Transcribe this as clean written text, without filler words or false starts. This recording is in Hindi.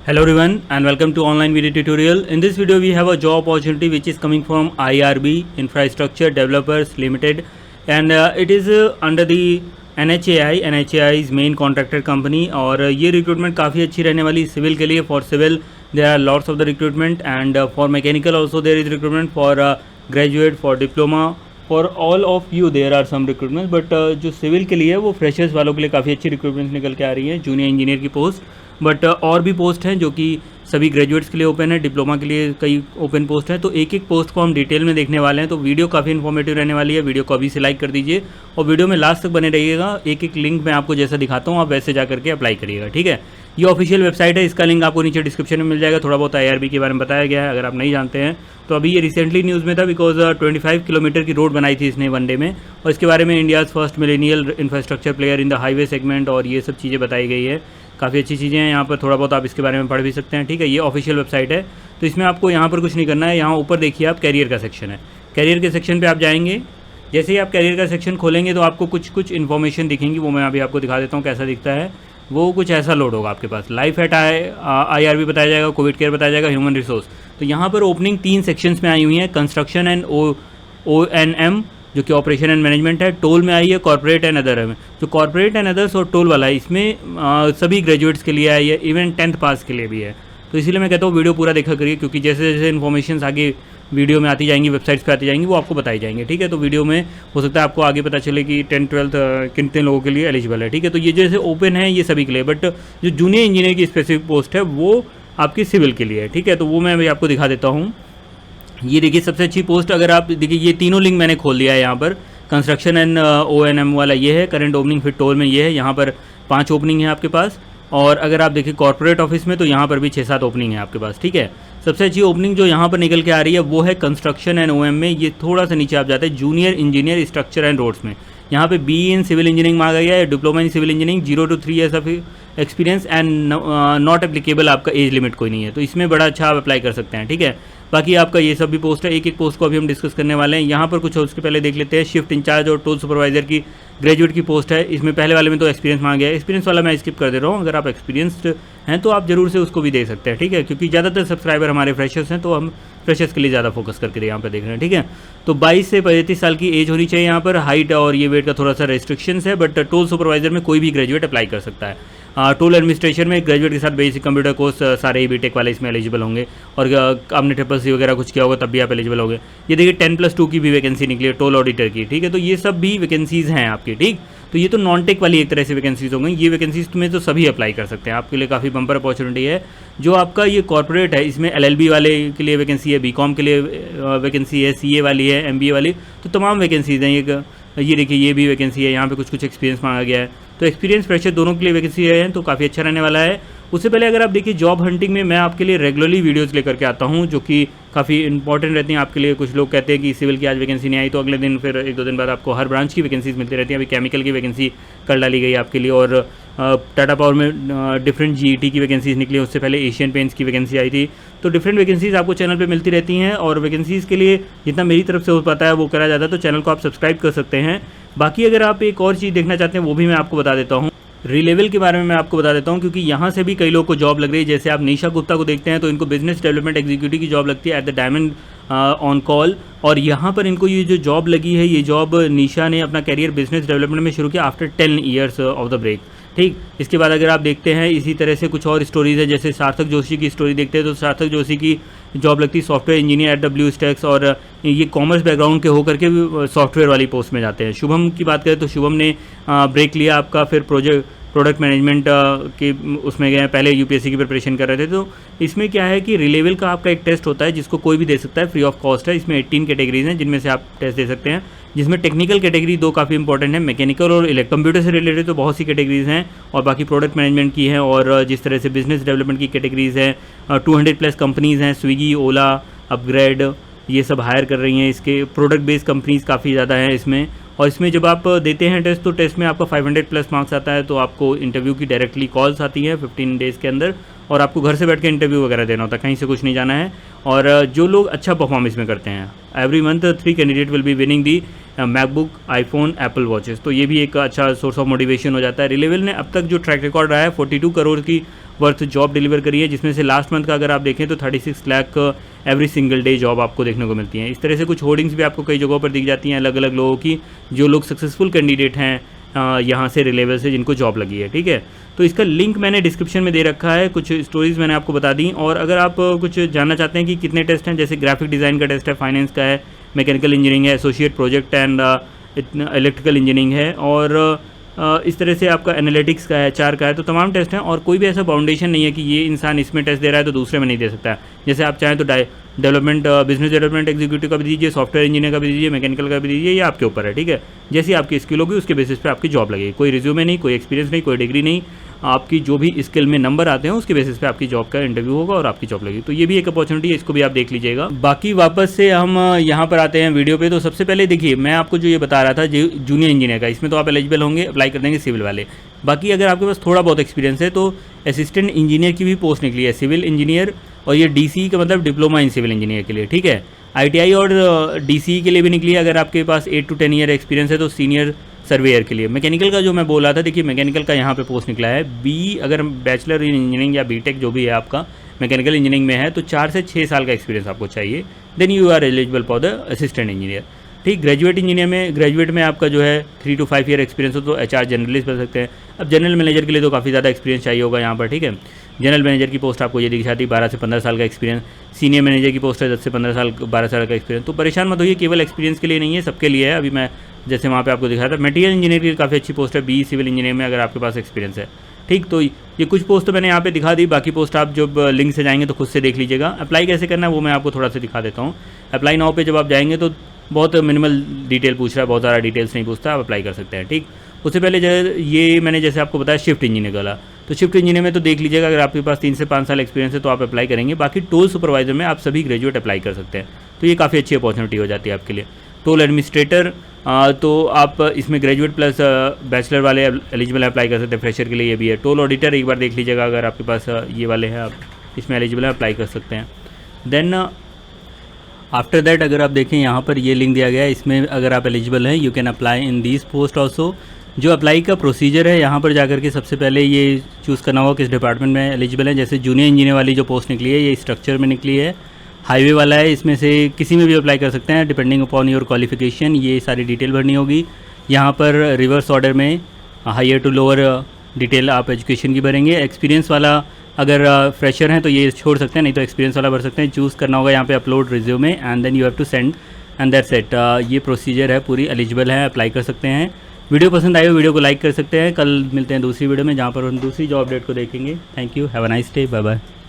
Hello everyone and welcome to online video tutorial. In this video we have a job opportunity which is coming from IRB Infrastructure Developers Limited and it is under the NHAI. NHAI is main contractor company और ये रिक्रूटमेंट काफ़ी अच्छी रहने वाली सिविल के लिए. For civil there are lots of the recruitment and for mechanical also there is recruitment, for graduate, for diploma, for all of you there are some recruitment. But जो सिविल के लिए वो फ्रेशर्स वालों के लिए काफ़ी अच्छी रिक्रूटमेंट निकल के आ रही है, जूनियर इंजीनियर की पोस्ट. बट और भी पोस्ट हैं जो कि सभी ग्रेजुएट्स के लिए ओपन है, डिप्लोमा के लिए कई ओपन पोस्ट हैं. तो एक एक पोस्ट को हम डिटेल में देखने वाले हैं. तो वीडियो काफ़ी इन्फॉर्मेटिव रहने वाली है. वीडियो को अभी से लाइक कर दीजिए और वीडियो में लास्ट तक बने रहिएगा. एक एक लिंक मैं आपको जैसा दिखाता हूँ आप वैसे जा करके अप्लाई करिएगा, ठीक है. ये ऑफिशियल वेबसाइट है, इसका लिंक आपको नीचे डिस्क्रिप्शन में मिल जाएगा. थोड़ा बहुत IRB के बारे में बताया गया है अगर आप नहीं जानते हैं तो. अभी ये रिसेंटली न्यूज़ में था बिकॉज 25 किलोमीटर की रोड बनाई थी इसने वनडे में, और इसके बारे में India's first millennial infrastructure player in the highway segment और ये सब चीज़ें बताई गई है. काफ़ी अच्छी चीज़ें हैं यहाँ पर. थोड़ा बहुत आप इसके बारे में पढ़ भी सकते हैं, ठीक है. ये ऑफिशियल वेबसाइट है. तो इसमें आपको यहाँ पर कुछ नहीं करना है. यहाँ ऊपर देखिए आप कैरियर का सेक्शन है. कैरियर के सेक्शन पे आप जाएंगे. जैसे ही आप कैरियर का सेक्शन खोलेंगे तो आपको कुछ इन्फॉर्मेशन दिखेंगी, वो मैं अभी आपको दिखा देता हूँ कैसा दिखता है. वो कुछ ऐसा लोड होगा आपके पास. लाइफ एट IRB बताया जाएगा, कोविड केयर बताया जाएगा, ह्यूमन रिसोर्स. तो यहाँ पर ओपनिंग 3 सेक्शंस में आई हुई हैं. कंस्ट्रक्शन एंड O&M जो कि ऑपरेशन एंड मैनेजमेंट है. टोल में आई है, कॉर्पोरेट एंड अदर है. जो कॉर्पोरेट एंड अदर्स और टोल वाला है इसमें सभी ग्रेजुएट्स के लिए आई है, इवन 10th पास के लिए भी है. तो इसीलिए मैं कहता हूँ वीडियो पूरा देखा करिए, क्योंकि जैसे जैसे इन्फॉर्मेशन आगे वीडियो में आती जाएंगी, वेबसाइट्स पे आती जाएंगी, वो आपको बताई जाएंगे, ठीक है. तो वीडियो में हो सकता है आपको आगे पता चले कि 10th-12th कितने लोगों के लिए एलिजिबल है, ठीक है. तो ये जैसे ओपन है ये सभी के लिए, बट जो जूनियर इंजीनियर की स्पेसिफिक पोस्ट है वो आपकी सिविल के लिए है, ठीक है. तो वो मैं अभी आपको दिखा देता हूँ. ये देखिए सबसे अच्छी पोस्ट. अगर आप देखिए ये तीनों लिंक मैंने खोल दिया है. यहाँ पर कंस्ट्रक्शन एंड O&M वाला ये है, करंट ओपनिंग, फिर टोल में ये है. यहाँ पर 5 ओपनिंग है आपके पास. और अगर आप देखिए कॉर्पोरेट ऑफिस में तो यहाँ पर भी 6-7 ओपनिंग है आपके पास, ठीक है. सबसे अच्छी ओपनिंग जो यहाँ पर निकल के आ रही है वो है कंस्ट्रक्शन एंड OM में. ये थोड़ा सा नीचे आप जाते हैं, junior engineer structure and roads में. यहाँ पे BE इन सिविल इंजीनियरिंग मांगा गया है, diploma in civil engineering, 0 to 3 years of experience and not applicable. आपका एज लिमिट कोई नहीं है, तो इसमें बड़ा अच्छा आप अप्लाई कर सकते हैं, ठीक है. बाकी आपका ये सब भी पोस्ट है. एक एक पोस्ट को अभी हम डिस्कस करने वाले हैं. यहाँ पर कुछ उसके पहले देख लेते हैं. शिफ्ट इंचार्ज और टोल सुपरवाइजर की ग्रेजुएट की पोस्ट है. इसमें पहले वाले में तो एक्सपीरियंस मांगा गया है, एक्सपीरियंस वाला मैं स्किप कर दे रहा हूँ. अगर आप एक्सपीरियंस्ड हैं तो आप जरूर से उसको भी देख सकते हैं, ठीक है, क्योंकि ज़्यादातर सब्सक्राइबर हमारे फ्रेशर्स हैं तो हम फ्रेशर्स के लिए ज़्यादा फोकस करके यहाँ पर देख रहे हैं, ठीक है. तो 22 से 35 साल की एज होनी चाहिए. यहाँ पर हाइट और ये वेट का थोड़ा सा रेस्ट्रिक्शंस है, बट टोल सुपरवाइजर में कोई भी ग्रेजुएट अप्लाई कर सकता है. टोल एडमिनिस्ट्रेशन में ग्रेजुएट के साथ बेसिक कंप्यूटर कोर्स सारे ही BTech वाले इसमें एलिजिबल होंगे. और आपने CCC वगैरह कुछ किया होगा तब भी आप एलिजिबल होंगे. ये देखिए 10+2 की भी वैकेंसी निकली है टोल ऑडिटर की, ठीक है. तो ये सब भी वैकेंसीज़ हैं आपकी, ठीक. तो ये तो नॉन टेक वाली एक तरह से वैकेंसीज हो गई. ये वैकेंसीज में तो सभी अप्लाई कर सकते हैं. आपके लिए काफ़ी बम्पर अपॉर्चुनिटी है. जो आपका ये कॉर्पोरेट है इसमें LLB वाले के लिए वैकेंसी है, BCom के लिए वैकेंसी है, CA वाली है, MBA वाली, तो तमाम वैकेंसीज हैं. ये देखिए ये भी वैकेंसी है. यहाँ पे कुछ एक्सपीरियंस मांगा गया है. तो एक्सपीरियंस फ्रेशर दोनों के लिए वैकेंसी है, तो काफ़ी अच्छा रहने वाला है. उससे पहले अगर आप देखिए जॉब हंटिंग में मैं आपके लिए रेगुलरली वीडियोस लेकर के आता हूं जो कि काफ़ी इंपॉर्टेंट रहती हैं आपके लिए. कुछ लोग कहते हैं कि सिविल की आज वैकेंसी नहीं आई तो अगले दिन फिर 1-2 दिन बाद आपको हर ब्रांच की वैकेंसीज मिलती रहती हैं. अभी केमिकल की वैकेंसी कल डाली गई आपके लिए, और टाटा पावर में डिफरेंट GET की वैकेंसीज निकली. उससे पहले एशियन पेंट्स की वैकेंसी आई थी. तो डिफरेंट वैकेंसीज आपको चैनल पे मिलती रहती हैं, और वैकेंसीज़ के लिए जितना मेरी तरफ से हो पाता है वो करा जाता है. तो चैनल को आप सब्सक्राइब कर सकते हैं. बाकी अगर आप एक और चीज़ देखना चाहते हैं वो भी मैं आपको बता देता हूँ. रिलेवल के बारे में मैं आपको बता देता हूँ, क्योंकि यहाँ से भी कई लोगों को जॉब लग रही है. जैसे आप निशा गुप्ता को देखते हैं तो इनको बिजनेस डेवलपमेंट एग्जीक्यूटिव की जॉब लगती है at the diamond on call. और यहाँ पर इनको ये जो जॉब लगी है, ये जॉब निशा ने अपना कैरियर बिजनेस डेवलपमेंट में शुरू किया after 10 years of the break, ठीक. इसके बाद अगर आप देखते हैं इसी तरह से कुछ और स्टोरीज़ है. जैसे सार्थक जोशी की स्टोरी देखते हैं तो सार्थक जोशी की जॉब लगती है सॉफ्टवेयर इंजीनियर एट BlueStacks, और ये कॉमर्स बैकग्राउंड के होकर के सॉफ्टवेयर वाली पोस्ट में जाते हैं. शुभम की बात करें तो शुभम ने ब्रेक लिया आपका, फिर प्रोडक्ट मैनेजमेंट के उसमें गए. पहले UPSC की प्रिपरेशन कर रहे थे. तो इसमें क्या है कि रिलेवल का आपका एक टेस्ट होता है जिसको कोई भी दे सकता है, फ्री ऑफ कॉस्ट है. इसमें 18 कैटेगरीज हैं जिनमें से आप टेस्ट दे सकते हैं, जिसमें टेक्निकल कैटेगरी 2 काफ़ी इंपॉर्टेंट है, मैकेनिकल और कंप्यूटर से रिलेटेड तो बहुत सी कैटेगरीज हैं, और बाकी प्रोडक्ट मैनेजमेंट की हैं, और जिस तरह से बिजनेस डेवलपमेंट की कैटेगरीज हैं. 200+ कंपनीज़ हैं, स्विगी, ओला, अपग्रेड, ये सब हायर कर रही हैं. इसके प्रोडक्ट बेस्ड कंपनीज़ काफ़ी ज़्यादा हैं इसमें. और इसमें जब आप देते हैं टेस्ट तो टेस्ट में आपका 500+ मार्क्स आता है. तो आपको इंटरव्यू की डायरेक्टली कॉल्स आती हैं 15 डेज़ के अंदर, और आपको घर से बैठ के इंटरव्यू वगैरह देना होता है, कहीं से कुछ नहीं जाना है. और जो लोग अच्छा परफॉर्म इसमें करते हैं, every month 3 candidate will be winning the MacBook, iPhone, Apple watches. तो ये भी एक अच्छा सोर्स ऑफ मोटिवेशन हो जाता है. रिलेवल ने अब तक जो ट्रैक रिकॉर्ड रहा है 42 करोड़ की वर्थ जॉब डिलीवर करी है, जिसमें से लास्ट मंथ का अगर आप देखें तो 36 lakh every single day job आपको देखने को मिलती हैं। इस तरह से कुछ होर्डिंग्स भी आपको कई जगहों पर दिख जाती हैं अलग अलग लोगों की, जो लोग सक्सेसफुल कैंडिडेट हैं यहाँ से रिलेवल से जिनको जॉब लगी है। ठीक है, तो इसका लिंक मैंने डिस्क्रिप्शन में दे रखा है, कुछ स्टोरीज़ मैंने आपको बता दी। और अगर आप कुछ जानना चाहते हैं कि कितने टेस्ट हैं, जैसे ग्राफिक डिज़ाइन का टेस्ट है, फाइनेंस का है, मैकेनिकल इंजीनियरिंग है, associate project and electrical engineering है, और इस तरह से आपका एनालिटिक्स का है, HR का है, तो तमाम टेस्ट हैं। और कोई भी ऐसा बाउंडेशन नहीं है कि ये इंसान इसमें टेस्ट दे रहा है तो दूसरे में नहीं दे सकता। जैसे आप चाहें तो बिजनेस डेवलपमेंट एग्जीक्यूटिव का भी दीजिए, सॉफ्टवेयर इंजीनियर का भी दीजिए, मैकेनिकल का भी दीजिए, ये आपके ऊपर है। ठीक है, जैसी आपकी स्किल होगी उसके बेसिस पे आपकी जॉब लगेगी। कोई रिज्यूमे नहीं, कोई एक्सपीरियंस नहीं, कोई डिग्री नहीं, आपकी जो भी स्किल में नंबर आते हैं उसके बेसिस पे आपकी जॉब का इंटरव्यू होगा और आपकी जॉब लगेगी। तो ये भी एक अपॉर्चुनिटी है, इसको भी आप देख लीजिएगा। बाकी वापस से हम यहाँ पर आते हैं वीडियो पे। तो सबसे पहले देखिए, मैं आपको जो ये बता रहा था जूनियर इंजीनियर का, इसमें तो आप एलिजिबल होंगे, अप्लाई कर देंगे सिविल वाले। बाकी अगर आपके पास थोड़ा बहुत एक्सपीरियंस है तो असिस्टेंट इंजीनियर की भी पोस्ट निकली है, सिविल इंजीनियर, और ये DCE का मतलब डिप्लोमा इन सिविल इंजीनियर के लिए। ठीक है, ITI और DCE के लिए भी निकली है। अगर आपके पास 8 to 10 ईयर एक्सपीरियंस है तो सीनियर सर्वेयर के लिए। मैकेनिकल का जो मैं बोल रहा था, देखिए मैकेनिकल का यहाँ पे पोस्ट निकला है अगर बैचलर इन इंजीनियरिंग या BTech जो भी है आपका मैकेनिकल इंजीनियरिंग में है तो 4 से 6 साल का एक्सपीरियंस आपको चाहिए, then you are eligible for the assistant engineer. ठीक, ग्रेजुएट में आपका जो है 3 to 5 ईयर एक्सपीरियंस हो तो HR जनरलिस्ट बन सकते हैं। अब जनरल मैनेजर के लिए तो काफ़ी ज़्यादा एक्सपीरियंस चाहिए होगा यहाँ पर। ठीक है, जनरल मैनेजर की पोस्ट आपको ये दिखाती है 12 से 15 साल का एक्सपीरियंस। सीनियर मैनेजर की पोस्ट है 10 से 15 साल 12 साल का एक्सपीरियंस। तो परेशान मत होइए, केवल एक्सपीरियंस के लिए नहीं है, सबके लिए है। अभी मैं जैसे वहाँ पे आपको दिखाया था, मटेरियल इंजीनियर की काफ़ी अच्छी पोस्ट है, BE सिविल इंजीनियर में अगर आपके पास एक्सपीरियंस है। ठीक, तो ये कुछ पोस्ट तो मैंने यहाँ पे दिखा दी, बाकी पोस्ट आप जब लिंक से जाएंगे तो खुद से देख लीजिएगा। अप्लाई कैसे करना है वो मैं आपको थोड़ा सा दिखा देता हूँ। अप्लाई नाउ पे जब आप जाएंगे तो बहुत मिनिमल डिटेल पूछ रहा है, बहुत ज़्यादा डिटेल्स नहीं पूछता, आप अप्लाई कर सकते हैं। ठीक, उससे पहले ये मैंने जैसे आपको बताया शिफ्ट इंजीनियर वाला, तो शिफ्ट इंजीनियर में तो देख लीजिएगा, अगर आपके पास 3 से 5 साल एक्सपीरियंस है तो आप अप्लाई करेंगे। बाकी टोल सुपरवाइजर में आप सभी ग्रेजुएट अप्लाई कर सकते हैं, तो ये काफ़ी अच्छी अपॉर्चुनिटी हो जाती है आपके लिए। टोल एडमिनिस्ट्रेटर तो आप इसमें ग्रेजुएट प्लस बैचलर वाले एलिजिबल अप्लाई कर सकते हैं, फ्रेशर के लिए ये भी है। टोल ऑडिटर एक बार देख लीजिएगा, अगर आपके पास ये वाले हैं आप इसमें एलिजिबल है, अप्लाई कर सकते हैं। देन आफ्टर दैट अगर आप देखें यहाँ पर ये लिंक दिया गया है, इसमें अगर आप एलिजिबल हैं you can apply in this post also. जो अप्लाई का प्रोसीजर है, यहाँ पर जाकर के सबसे पहले ये चूज़ करना होगा किस डिपार्टमेंट में एलिजिबल है। जैसे जूनियर इंजीनियर वाली जो पोस्ट निकली है ये स्ट्रक्चर में निकली है, हाईवे वाला है, इसमें से किसी में भी अप्लाई कर सकते हैं डिपेंडिंग अपॉन योर क्वालिफिकेशन। ये सारी डिटेल भरनी होगी। यहाँ पर रिवर्स ऑर्डर में हायर टू लोअर डिटेल आप एजुकेशन की भरेंगे। एक्सपीरियंस वाला अगर फ्रेशर हैं तो ये छोड़ सकते हैं, नहीं तो एक्सपीरियंस वाला भर सकते हैं। चूज़ करना होगा यहाँ पे upload resume and then you have to send and that's it. ये प्रोसीजर है, पूरी एलिजिबल है, अप्लाई कर सकते हैं। वीडियो पसंद आई हो वीडियो को लाइक कर सकते हैं। कल मिलते हैं दूसरी वीडियो में जहाँ पर हम दूसरी जॉब अपडेट को देखेंगे। Thank you, have a nice day, bye bye.